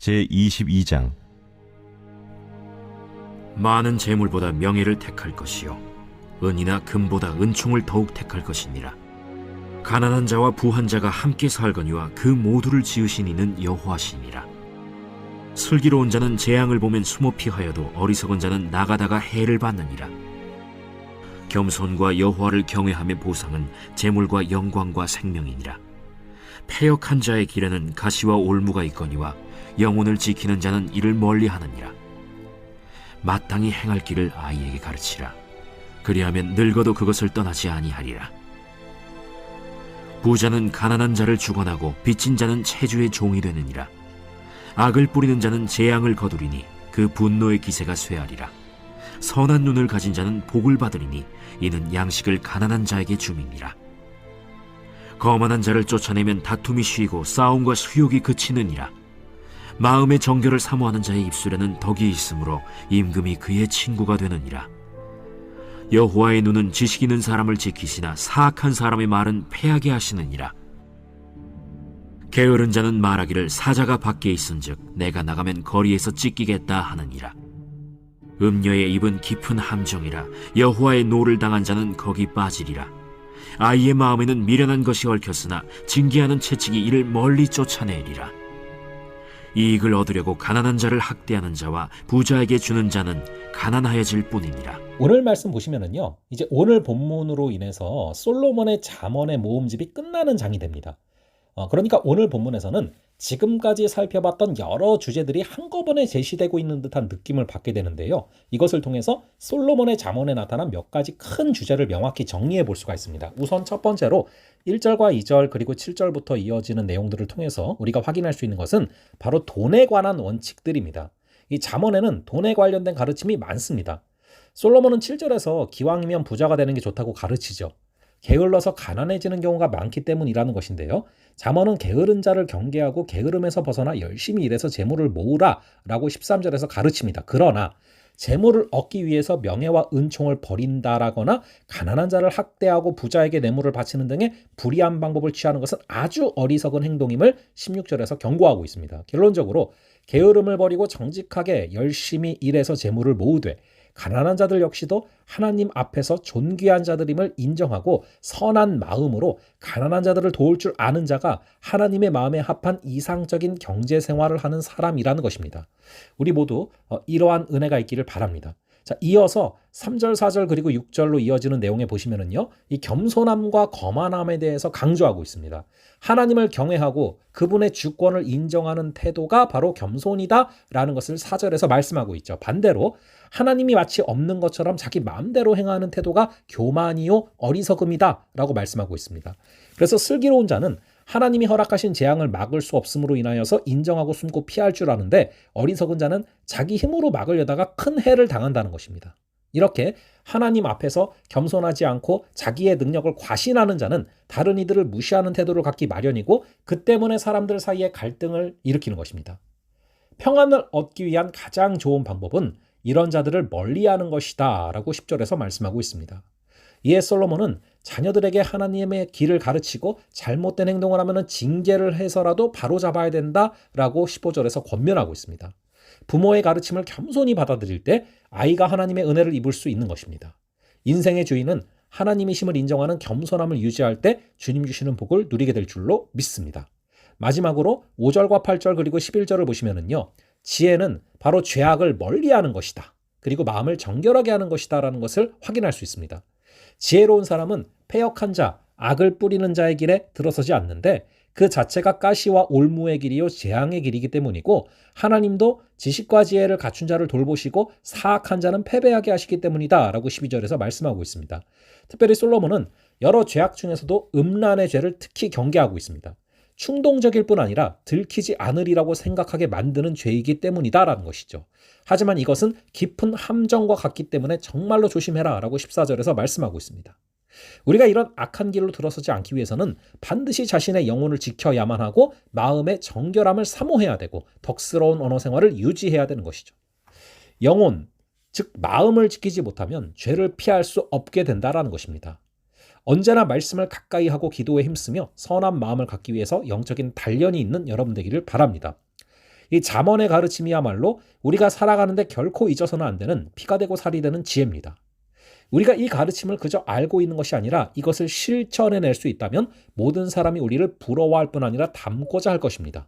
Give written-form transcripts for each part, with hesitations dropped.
제22장. 많은 재물보다 명예를 택할 것이요 은이나 금보다 은총을 더욱 택할 것이니라. 가난한 자와 부한 자가 함께 살거니와 그 모두를 지으신 이는 여호와시니라. 슬기로운 자는 재앙을 보면 숨어 피하여도 어리석은 자는 나가다가 해를 받느니라. 겸손과 여호와를 경외함의 보상은 재물과 영광과 생명이니라. 패역한 자의 길에는 가시와 올무가 있거니와 영혼을 지키는 자는 이를 멀리하느니라. 마땅히 행할 길을 아이에게 가르치라. 그리하면 늙어도 그것을 떠나지 아니하리라. 부자는 가난한 자를 주관하고 빚진 자는 체주의 종이 되느니라. 악을 뿌리는 자는 재앙을 거두리니 그 분노의 기세가 쇠하리라. 선한 눈을 가진 자는 복을 받으리니 이는 양식을 가난한 자에게 줌이니라. 거만한 자를 쫓아내면 다툼이 쉬고 싸움과 수욕이 그치느니라. 마음의 정결을 사모하는 자의 입술에는 덕이 있으므로 임금이 그의 친구가 되느니라. 여호와의 눈은 지식 있는 사람을 지키시나 사악한 사람의 말은 패하게 하시느니라. 게으른 자는 말하기를 사자가 밖에 있은즉 내가 나가면 거리에서 찢기겠다 하느니라. 음녀의 입은 깊은 함정이라. 여호와의 노를 당한 자는 거기 빠지리라. 아이의 마음에는 미련한 것이 얽혔으나 징계하는 채찍이 이를 멀리 쫓아내리라. 이익을 얻으려고 가난한 자를 학대하는 자와 부자에게 주는 자는 가난하여질 뿐이니라. 오늘 말씀 보시면은요, 이제 오늘 본문으로 인해서 솔로몬의 잠언의 모음집이 끝나는 장이 됩니다. 그러니까 오늘 본문에서는 지금까지 살펴봤던 여러 주제들이 한꺼번에 제시되고 있는 듯한 느낌을 받게 되는데요. 이것을 통해서 솔로몬의 잠언에 나타난 몇 가지 큰 주제를 명확히 정리해 볼 수가 있습니다. 우선 첫 번째로 1절과 2절 그리고 7절부터 이어지는 내용들을 통해서 우리가 확인할 수 있는 것은 바로 돈에 관한 원칙들입니다. 이 잠언에는 돈에 관련된 가르침이 많습니다. 솔로몬은 7절에서 기왕이면 부자가 되는 게 좋다고 가르치죠. 게을러서 가난해지는 경우가 많기 때문이라는 것인데요. 잠언은 게으른 자를 경계하고 게으름에서 벗어나 열심히 일해서 재물을 모으라 라고 13절에서 가르칩니다. 그러나 재물을 얻기 위해서 명예와 은총을 버린다라거나 가난한 자를 학대하고 부자에게 뇌물을 바치는 등의 불의한 방법을 취하는 것은 아주 어리석은 행동임을 16절에서 경고하고 있습니다. 결론적으로 게으름을 버리고 정직하게 열심히 일해서 재물을 모으되 가난한 자들 역시도 하나님 앞에서 존귀한 자들임을 인정하고 선한 마음으로 가난한 자들을 도울 줄 아는 자가 하나님의 마음에 합한 이상적인 경제 생활을 하는 사람이라는 것입니다. 우리 모두 이러한 은혜가 있기를 바랍니다. 자, 이어서 3절, 4절 그리고 6절로 이어지는 내용에 보시면은요, 이 겸손함과 거만함에 대해서 강조하고 있습니다. 하나님을 경외하고 그분의 주권을 인정하는 태도가 바로 겸손이다라는 것을 4절에서 말씀하고 있죠. 반대로 하나님이 마치 없는 것처럼 자기 마음대로 행하는 태도가 교만이요 어리석음이다라고 말씀하고 있습니다. 그래서 슬기로운 자는 하나님이 허락하신 재앙을 막을 수 없음으로 인하여서 인정하고 숨고 피할 줄 아는데 어리석은 자는 자기 힘으로 막으려다가 큰 해를 당한다는 것입니다. 이렇게 하나님 앞에서 겸손하지 않고 자기의 능력을 과신하는 자는 다른 이들을 무시하는 태도를 갖기 마련이고 그 때문에 사람들 사이에 갈등을 일으키는 것입니다. 평안을 얻기 위한 가장 좋은 방법은 이런 자들을 멀리하는 것이다 라고 10절에서 말씀하고 있습니다. 이에 솔로몬은 자녀들에게 하나님의 길을 가르치고 잘못된 행동을 하면 징계를 해서라도 바로잡아야 된다라고 15절에서 권면하고 있습니다. 부모의 가르침을 겸손히 받아들일 때 아이가 하나님의 은혜를 입을 수 있는 것입니다. 인생의 주인은 하나님이심을 인정하는 겸손함을 유지할 때 주님 주시는 복을 누리게 될 줄로 믿습니다. 마지막으로 5절과 8절 그리고 11절을 보시면은요, 지혜는 바로 죄악을 멀리하는 것이다. 그리고 마음을 정결하게 하는 것이다 라는 것을 확인할 수 있습니다. 지혜로운 사람은 패역한 자, 악을 뿌리는 자의 길에 들어서지 않는데 그 자체가 가시와 올무의 길이요 재앙의 길이기 때문이고 하나님도 지식과 지혜를 갖춘 자를 돌보시고 사악한 자는 패배하게 하시기 때문이다 라고 12절에서 말씀하고 있습니다. 특별히 솔로몬은 여러 죄악 중에서도 음란의 죄를 특히 경계하고 있습니다. 충동적일 뿐 아니라 들키지 않으리라고 생각하게 만드는 죄이기 때문이다라는 것이죠. 하지만 이것은 깊은 함정과 같기 때문에 정말로 조심해라 라고 14절에서 말씀하고 있습니다. 우리가 이런 악한 길로 들어서지 않기 위해서는 반드시 자신의 영혼을 지켜야만 하고 마음의 정결함을 사모해야 되고 덕스러운 언어 생활을 유지해야 되는 것이죠. 영혼, 즉 마음을 지키지 못하면 죄를 피할 수 없게 된다라는 것입니다. 언제나 말씀을 가까이 하고 기도에 힘쓰며 선한 마음을 갖기 위해서 영적인 단련이 있는 여러분 되기를 바랍니다. 이 잠언의 가르침이야말로 우리가 살아가는데 결코 잊어서는 안 되는 피가 되고 살이 되는 지혜입니다. 우리가 이 가르침을 그저 알고 있는 것이 아니라 이것을 실천해낼 수 있다면 모든 사람이 우리를 부러워할 뿐 아니라 닮고자 할 것입니다.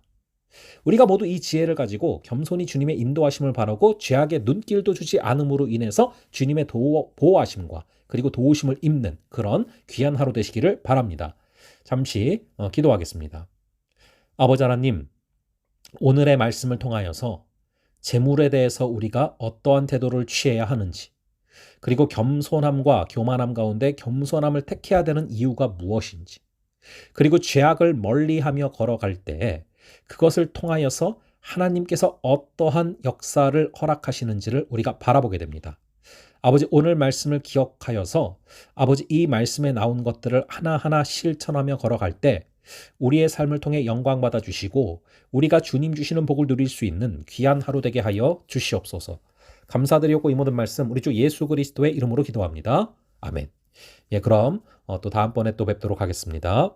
우리가 모두 이 지혜를 가지고 겸손히 주님의 인도하심을 바라고 죄악의 눈길도 주지 않음으로 인해서 주님의 보호하심과 그리고 도우심을 입는 그런 귀한 하루 되시기를 바랍니다. 잠시 기도하겠습니다. 아버지 하나님, 오늘의 말씀을 통하여서 재물에 대해서 우리가 어떠한 태도를 취해야 하는지, 그리고 겸손함과 교만함 가운데 겸손함을 택해야 되는 이유가 무엇인지, 그리고 죄악을 멀리하며 걸어갈 때 그것을 통하여서 하나님께서 어떠한 역사를 허락하시는지를 우리가 바라보게 됩니다. 아버지, 오늘 말씀을 기억하여서 아버지 이 말씀에 나온 것들을 하나하나 실천하며 걸어갈 때 우리의 삶을 통해 영광 받아 주시고 우리가 주님 주시는 복을 누릴 수 있는 귀한 하루 되게 하여 주시옵소서. 감사드리고 이 모든 말씀 우리 주 예수 그리스도의 이름으로 기도합니다. 아멘. 예, 그럼 또 다음번에 또 뵙도록 하겠습니다.